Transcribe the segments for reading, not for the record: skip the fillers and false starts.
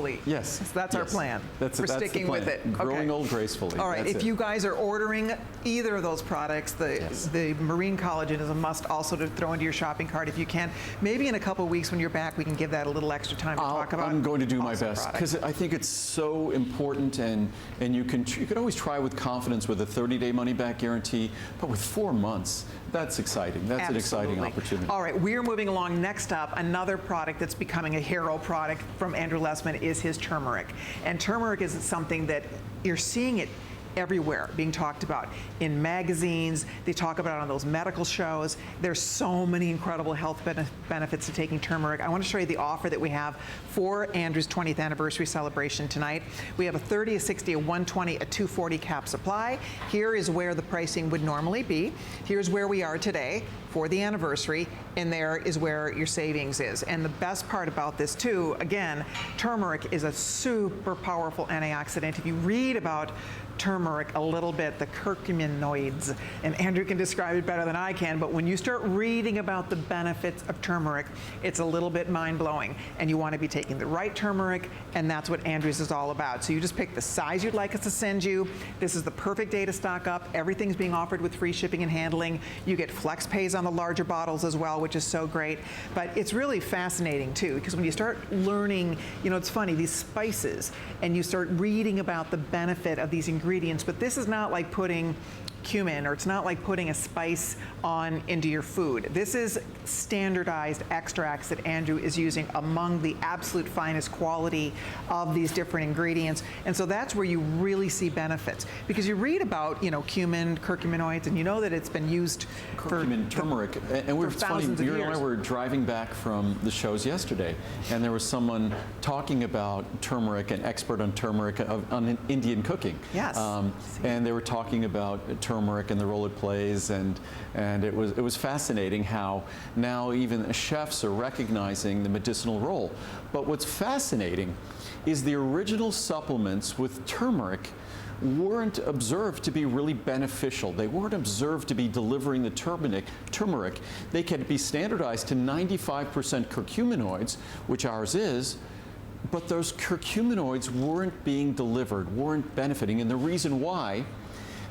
gracefully. Yes. That's our plan. That's sticking with it. Growing old gracefully. All right, if you guys are ordering either of those products, the marine collagen is a must also to throw into your shopping cart if you can. Maybe in a couple of weeks when you're back, we can give that a little extra time to talk about. I'm going to do my best because I think it's so important, and you can always try with confidence with a 30-day money-back guarantee, but with 4 months, that's exciting. That's an exciting opportunity. All right, we're moving along. Next up, another product that's becoming a hero product from Andrew Lessman is his turmeric. And turmeric is something that you're seeing it everywhere being talked about in magazines. They talk about it on those medical shows. There's so many incredible health benefits to taking turmeric. I want to show you the offer that we have for Andrew's 20th anniversary celebration tonight. We have a 30, a 60, a 120, a 240 cap supply. Here is where the pricing would normally be. Here's where we are today for the anniversary, and there is where your savings is. And the best part about this too, again, turmeric is a super powerful antioxidant. If you read about turmeric a little bit, the curcuminoids, and Andrew can describe it better than I can, but when you start reading about the benefits of turmeric, it's a little bit mind-blowing. And you want to be taking the right turmeric, and that's what Andrew's is all about. So you just pick the size you'd like us to send you. This is the perfect day to stock up. Everything's being offered with free shipping and handling. You get flex pays on the larger bottles as well, which is so great. But it's really fascinating too, because when you start learning, you know, it's funny, these spices, and you start reading about the benefit of these ingredients, but this is not like putting cumin, or it's not like putting a spice on into your food. This is standardized extracts that Andrew is using among the absolute finest quality of these different ingredients. And so that's where you really see benefits, because you read about, you know, cumin, curcuminoids, and you know that it's been used Curcumin, turmeric. And we're funny, you and I were driving back from the shows yesterday, and there was someone talking about turmeric, an expert on turmeric, on Indian cooking. Yes. And they were talking about turmeric and the role it plays, and it was fascinating how now even chefs are recognizing the medicinal role. But what's fascinating is the original supplements with turmeric weren't observed to be really beneficial. They weren't observed to be delivering the turmeric. They could be standardized to 95% curcuminoids, which ours is, but those curcuminoids weren't being delivered, weren't benefiting. And the reason why,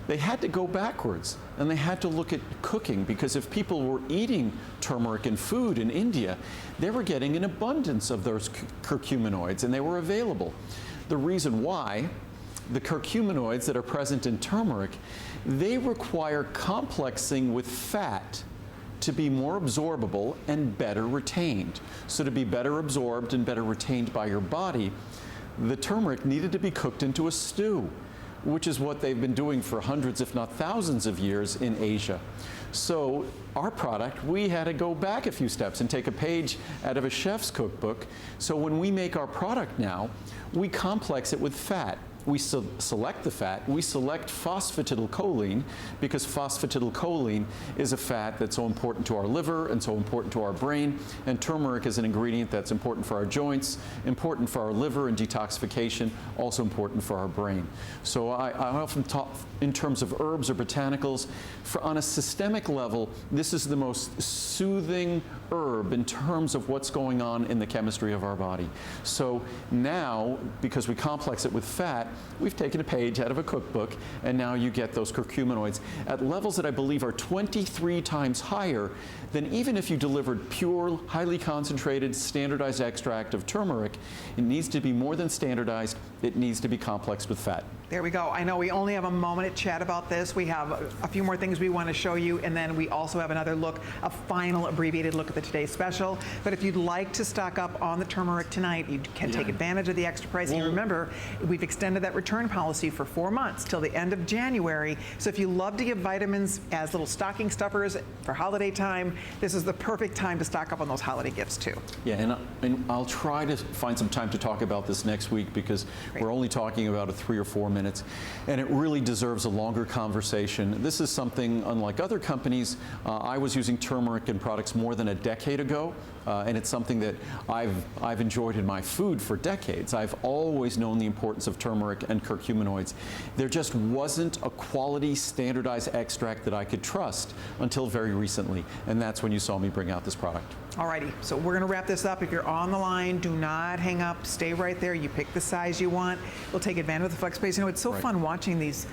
they had to go backwards, and they had to look at cooking, because if people were eating turmeric in food in India, they were getting an abundance of those curcuminoids, and they were available. The reason why, the curcuminoids that are present in turmeric, they require complexing with fat to be more absorbable and better retained. So to be better absorbed and better retained by your body, the turmeric needed to be cooked into a stew, which is what they've been doing for hundreds, if not thousands of years in Asia. So our product, we had to go back a few steps and take a page out of a chef's cookbook. So when we make our product now, we complex it with fat. We select the fat. We select phosphatidylcholine, because phosphatidylcholine is a fat that's so important to our liver and so important to our brain. And turmeric is an ingredient that's important for our joints, important for our liver and detoxification, also important for our brain. So I often talk in terms of herbs or botanicals. On a systemic level, this is the most soothing herb in terms of what's going on in the chemistry of our body. So now, because we complex it with fat, we've taken a page out of a cookbook, and now you get those curcuminoids at levels that I believe are 23 times higher than even if you delivered pure, highly concentrated, standardized extract of turmeric. It needs to be more than standardized. It needs to be complexed with fat. There we go. I know we only have a moment to chat about this. We have a few more things we want to show you, and then we also have another look, a final abbreviated look at the Today's Special. But if you'd like to stock up on the turmeric tonight, you can take advantage of the extra price. And remember, we've extended that return policy for 4 months till the end of January. So if you love to give vitamins as little stocking stuffers for holiday time, this is the perfect time to stock up on those holiday gifts too. Yeah, and I'll try to find some time to talk about this next week, because we're only talking about 3 or 4 minutes, and it really deserves a longer conversation. This is something unlike other companies. I was using turmeric in products more than a decade ago. and it's something that I've enjoyed in my food for decades. I've always known the importance of turmeric and curcuminoids. There just wasn't a quality standardized extract that I could trust until very recently, and that's when you saw me bring out this product. Alrighty, so we're going to wrap this up. If you're on the line, do not hang up. Stay right there. You pick the size you want. We'll take advantage of the flex space. You know, it's so fun watching these